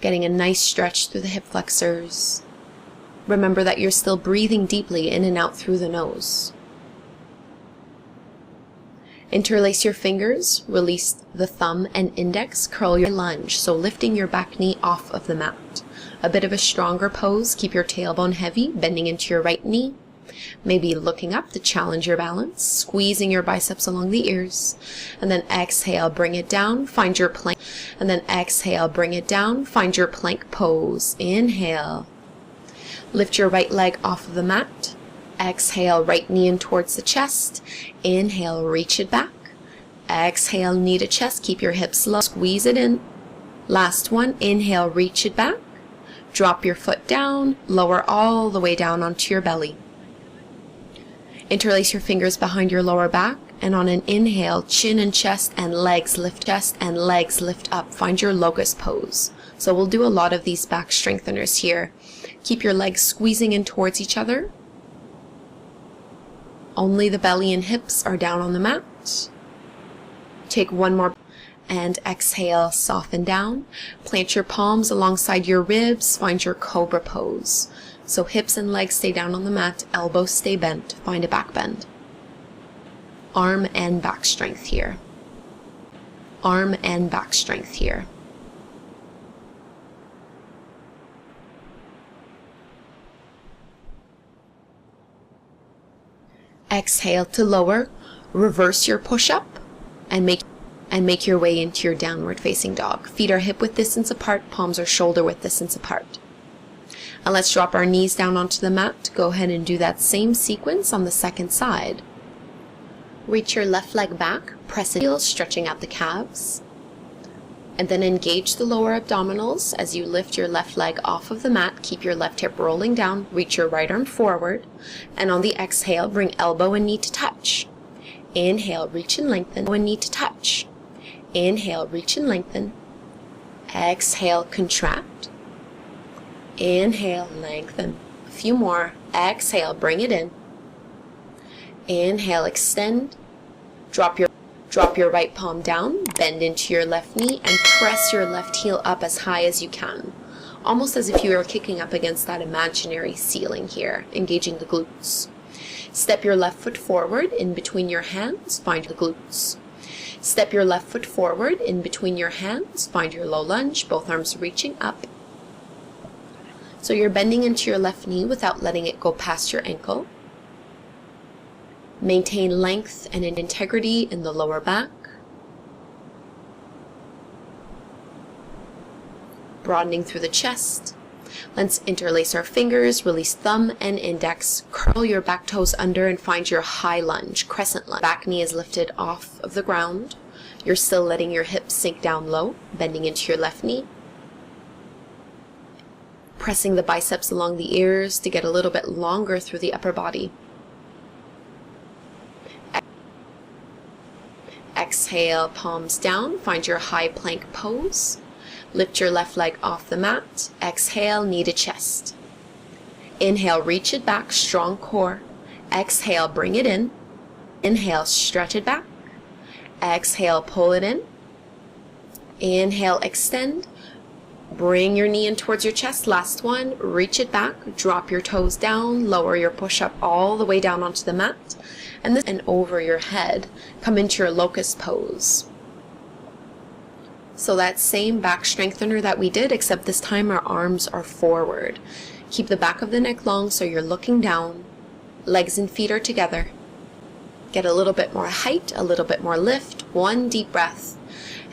Getting a nice stretch through the hip flexors. Remember that you're still breathing deeply in and out through the nose. Interlace your fingers, release the thumb and index, curl your lunge, so lifting your back knee off of the mat. A bit of a stronger pose, keep your tailbone heavy, bending into your right knee. Maybe looking up to challenge your balance, squeezing your biceps along the ears. And then exhale, bring it down, find your plank. And then exhale, bring it down, find your plank pose. Inhale. Lift your right leg off of the mat. Exhale, right knee in towards the chest. Inhale, reach it back. Exhale, knee to chest. Keep your hips low. Squeeze it in. Last one. Inhale, reach it back. Drop your foot down. Lower all the way down onto your belly. Interlace your fingers behind your lower back. And on an inhale, chin and chest and legs lift. Chest and legs lift up. Find your locust pose. So we'll do a lot of these back strengtheners here. Keep your legs squeezing in towards each other. Only the belly and hips are down on the mat. Take one more and exhale, soften down. Plant your palms alongside your ribs. Find your cobra pose. So hips and legs stay down on the mat, elbows stay bent. Find a back bend. Arm and back strength here. Arm and back strength here. Exhale to lower, reverse your push-up, and make your way into your downward facing dog. Feet are hip width distance apart, palms are shoulder width distance apart. And let's drop our knees down onto the mat. Go ahead and do that same sequence on the second side. Reach your left leg back, press it, heels, stretching out the calves. And then engage the lower abdominals as you lift your left leg off of the mat. Keep your left hip rolling down. Reach your right arm forward. And on the exhale, bring elbow and knee to touch. Inhale, reach and lengthen. Elbow and knee to touch. Inhale, reach and lengthen. Exhale, contract. Inhale, lengthen. A few more. Exhale, bring it in. Inhale, extend. Drop your right palm down, bend into your left knee, and press your left heel up as high as you can. Almost as if you were kicking up against that imaginary ceiling here, engaging the glutes. Step your left foot forward in between your hands, find the glutes. Step your left foot forward in between your hands, find your low lunge, both arms reaching up. So you're bending into your left knee without letting it go past your ankle. Maintain length and integrity in the lower back. Broadening through the chest. Let's interlace our fingers, release thumb and index. Curl your back toes under and find your high lunge, crescent lunge. Back knee is lifted off of the ground. You're still letting your hips sink down low, bending into your left knee. Pressing the biceps along the ears to get a little bit longer through the upper body. Exhale, palms down, find your high plank pose. Lift your left leg off the mat. Exhale, knee to chest. Inhale, reach it back, strong core. Exhale, bring it in. Inhale, stretch it back. Exhale, pull it in. Inhale, extend. Bring your knee in towards your chest. Last one, reach it back. Drop your toes down, lower your push-up all the way down onto the mat. And over your head, come into your locust pose. So that same back strengthener that we did, except this time our arms are forward. Keep the back of the neck long so you're looking down. Legs and feet are together. Get a little bit more height, a little bit more lift. One deep breath.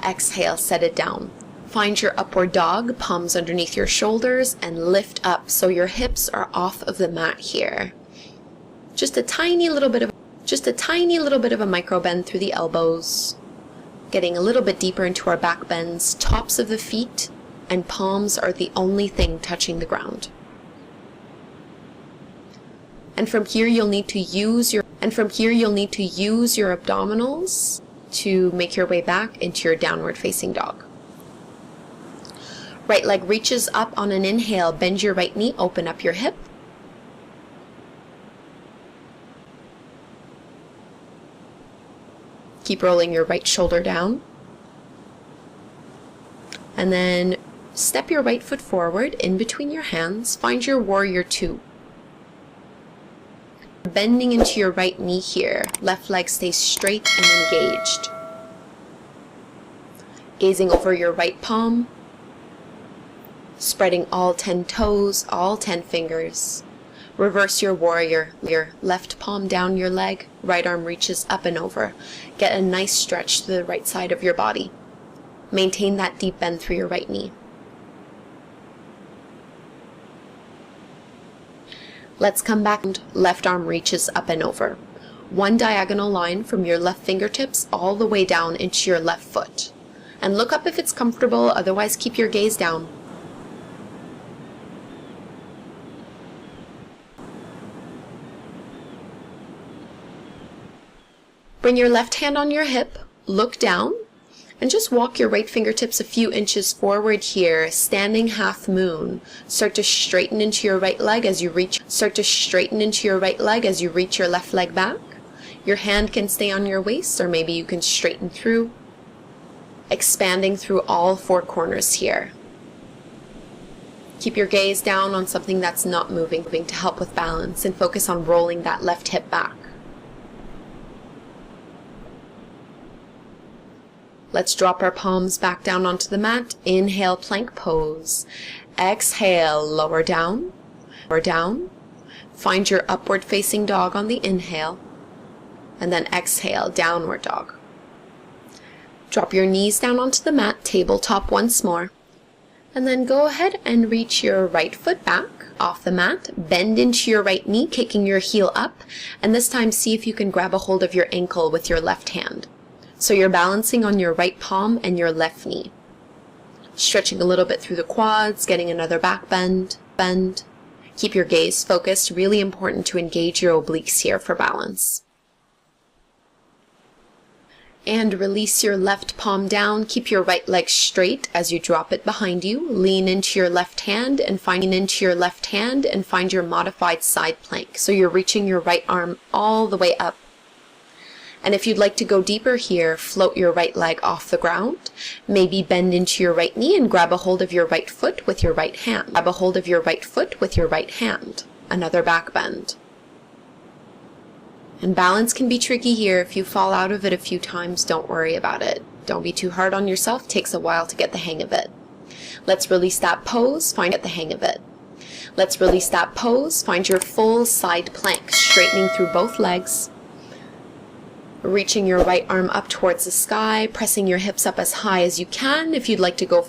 Exhale, set it down. Find your upward dog, palms underneath your shoulders, and lift up so your hips are off of the mat here. Just a tiny little bit of a micro bend through the elbows. Getting a little bit deeper into our back bends. Tops of the feet and palms are the only thing touching the ground. And from here you'll need to use your abdominals to make your way back into your downward facing dog. Right leg reaches up on an inhale. Bend your right knee, open up your hip. Keep rolling your right shoulder down. And then Step your right foot forward in between your hands. Find your warrior two. Bending into your right knee here. Left leg stays straight and engaged. Gazing over your right palm. Spreading all 10 toes, all 10 fingers. Reverse your warrior. Your left palm down your leg. Right arm reaches up and over. Get a nice stretch to the right side of your body. Maintain that deep bend through your right knee. Let's come back and left arm reaches up and over. One diagonal line from your left fingertips all the way down into your left foot. And look up if it's comfortable, otherwise keep your gaze down. Bring your left hand on your hip, look down, and just walk your right fingertips a few inches forward here, standing half moon. Start to straighten into your right leg as you reach. Your left leg back. Your hand can stay on your waist, or maybe you can straighten through, expanding through all 4 corners here. Keep your gaze down on something that's not moving to help with balance, and focus on rolling that left hip back. Let's drop our palms back down onto the mat. Inhale, plank pose. Exhale, lower down. Find your upward facing dog on the inhale. And then exhale, downward dog. Drop your knees down onto the mat, tabletop once more. And then go ahead and reach your right foot back off the mat. Bend into your right knee, kicking your heel up. And this time see if you can grab a hold of your ankle with your left hand. So you're balancing on your right palm and your left knee. Stretching a little bit through the quads, getting another back bend. Keep your gaze focused. Really important to engage your obliques here for balance. And release your left palm down. Keep your right leg straight as you drop it behind you. Lean into your left hand and find your modified side plank. So you're reaching your right arm all the way up. And if you'd like to go deeper here, float your right leg off the ground. Maybe bend into your right knee and grab a hold of your right foot with your right hand. Another back bend. And balance can be tricky here. If you fall out of it a few times, don't worry about it. Don't be too hard on yourself. It takes a while to get the hang of it. Let's release that pose. Find your full side plank, straightening through both legs. Reaching your right arm up towards the sky, pressing your hips up as high as you can. If you'd like to go